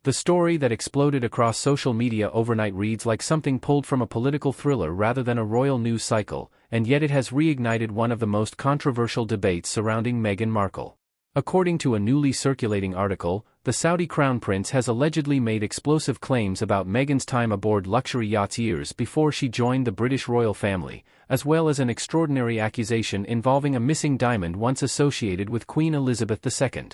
The story that exploded across social media overnight reads like something pulled from a political thriller rather than a royal news cycle, and yet it has reignited one of the most controversial debates surrounding Meghan Markle. According to a newly circulating article, the Saudi crown prince has allegedly made explosive claims about Meghan's time aboard luxury yachts years before she joined the British royal family, as well as an extraordinary accusation involving a missing diamond once associated with Queen Elizabeth II.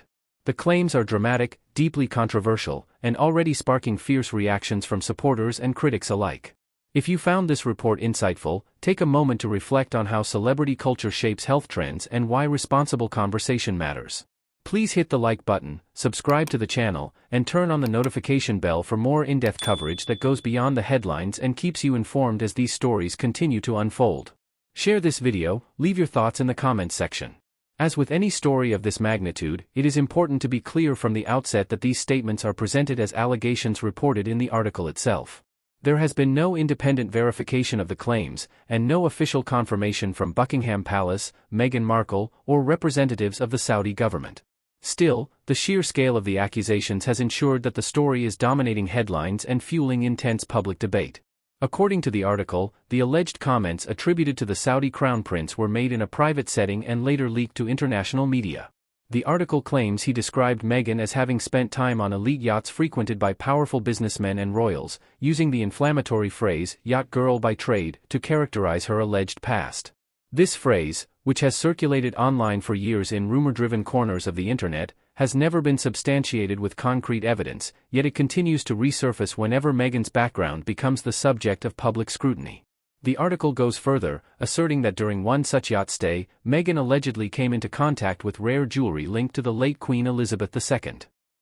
The claims are dramatic, deeply controversial, and already sparking fierce reactions from supporters and critics alike. If you found this report insightful, take a moment to reflect on how celebrity culture shapes health trends and why responsible conversation matters. Please hit the like button, subscribe to the channel, and turn on the notification bell for more in-depth coverage that goes beyond the headlines and keeps you informed as these stories continue to unfold. Share this video, leave your thoughts in the comments section. As with any story of this magnitude, it is important to be clear from the outset that these statements are presented as allegations reported in the article itself. There has been no independent verification of the claims, and no official confirmation from Buckingham Palace, Meghan Markle, or representatives of the Saudi government. Still, the sheer scale of the accusations has ensured that the story is dominating headlines and fueling intense public debate. According to the article, the alleged comments attributed to the Saudi crown prince were made in a private setting and later leaked to international media. The article claims he described Meghan as having spent time on elite yachts frequented by powerful businessmen and royals, using the inflammatory phrase, "yacht girl by trade," to characterize her alleged past. This phrase, which has circulated online for years in rumor-driven corners of the internet, has never been substantiated with concrete evidence, yet it continues to resurface whenever Meghan's background becomes the subject of public scrutiny. The article goes further, asserting that during one such yacht stay, Meghan allegedly came into contact with rare jewelry linked to the late Queen Elizabeth II.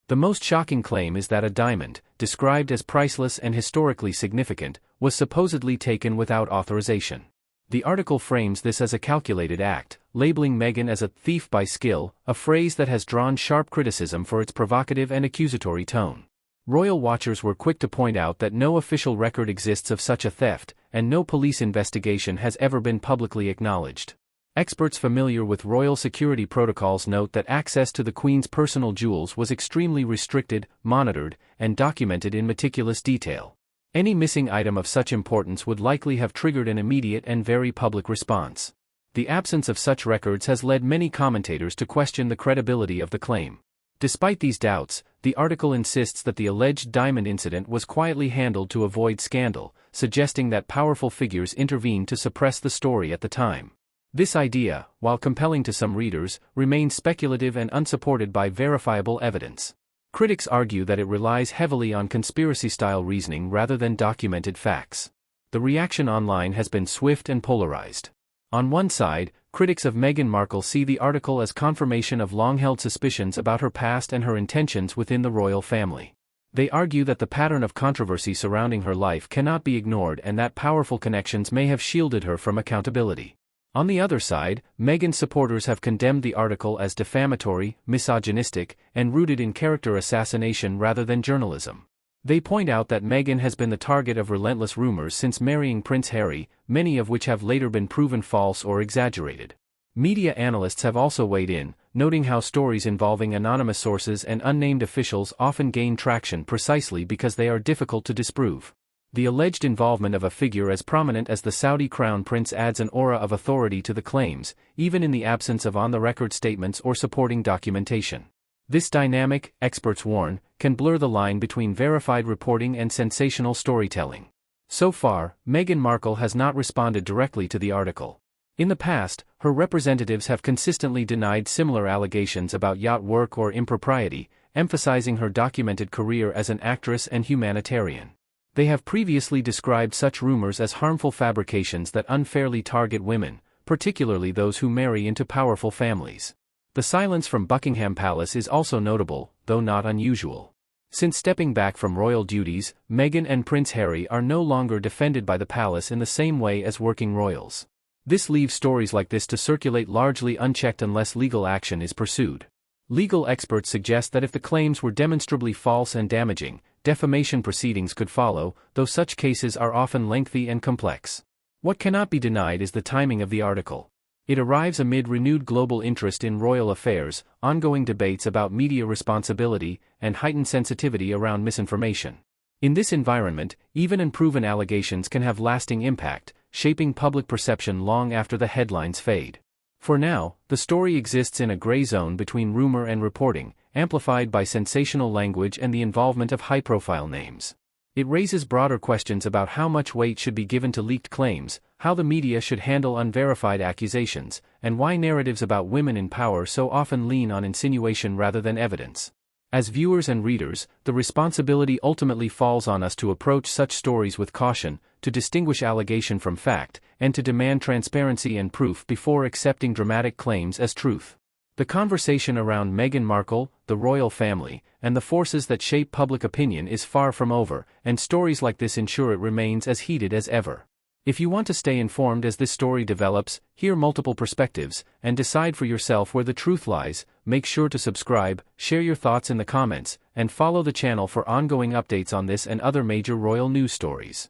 The most shocking claim is that a diamond, described as priceless and historically significant, was supposedly taken without authorization. The article frames this as a calculated act, labeling Meghan as a thief by skill, a phrase that has drawn sharp criticism for its provocative and accusatory tone. Royal watchers were quick to point out that no official record exists of such a theft, and no police investigation has ever been publicly acknowledged. Experts familiar with royal security protocols note that access to the Queen's personal jewels was extremely restricted, monitored, and documented in meticulous detail. Any missing item of such importance would likely have triggered an immediate and very public response. The absence of such records has led many commentators to question the credibility of the claim. Despite these doubts, the article insists that the alleged diamond incident was quietly handled to avoid scandal, suggesting that powerful figures intervened to suppress the story at the time. This idea, while compelling to some readers, remains speculative and unsupported by verifiable evidence. Critics argue that it relies heavily on conspiracy-style reasoning rather than documented facts. The reaction online has been swift and polarized. On one side, critics of Meghan Markle see the article as confirmation of long-held suspicions about her past and her intentions within the royal family. They argue that the pattern of controversy surrounding her life cannot be ignored and that powerful connections may have shielded her from accountability. On the other side, Meghan's supporters have condemned the article as defamatory, misogynistic, and rooted in character assassination rather than journalism. They point out that Meghan has been the target of relentless rumors since marrying Prince Harry, many of which have later been proven false or exaggerated. Media analysts have also weighed in, noting how stories involving anonymous sources and unnamed officials often gain traction precisely because they are difficult to disprove. The alleged involvement of a figure as prominent as the Saudi crown prince adds an aura of authority to the claims, even in the absence of on-the-record statements or supporting documentation. This dynamic, experts warn, can blur the line between verified reporting and sensational storytelling. So far, Meghan Markle has not responded directly to the article. In the past, her representatives have consistently denied similar allegations about yacht work or impropriety, emphasizing her documented career as an actress and humanitarian. They have previously described such rumors as harmful fabrications that unfairly target women, particularly those who marry into powerful families. The silence from Buckingham Palace is also notable, though not unusual. Since stepping back from royal duties, Meghan and Prince Harry are no longer defended by the palace in the same way as working royals. This leaves stories like this to circulate largely unchecked unless legal action is pursued. Legal experts suggest that if the claims were demonstrably false and damaging, defamation proceedings could follow, though such cases are often lengthy and complex. What cannot be denied is the timing of the article. It arrives amid renewed global interest in royal affairs, ongoing debates about media responsibility, and heightened sensitivity around misinformation. In this environment, even unproven allegations can have lasting impact, shaping public perception long after the headlines fade. For now, the story exists in a gray zone between rumor and reporting, amplified by sensational language and the involvement of high-profile names. It raises broader questions about how much weight should be given to leaked claims, how the media should handle unverified accusations, and why narratives about women in power so often lean on insinuation rather than evidence. As viewers and readers, the responsibility ultimately falls on us to approach such stories with caution, to distinguish allegation from fact, and to demand transparency and proof before accepting dramatic claims as truth. The conversation around Meghan Markle, the royal family, and the forces that shape public opinion is far from over, and stories like this ensure it remains as heated as ever. If you want to stay informed as this story develops, hear multiple perspectives, and decide for yourself where the truth lies, make sure to subscribe, share your thoughts in the comments, and follow the channel for ongoing updates on this and other major royal news stories.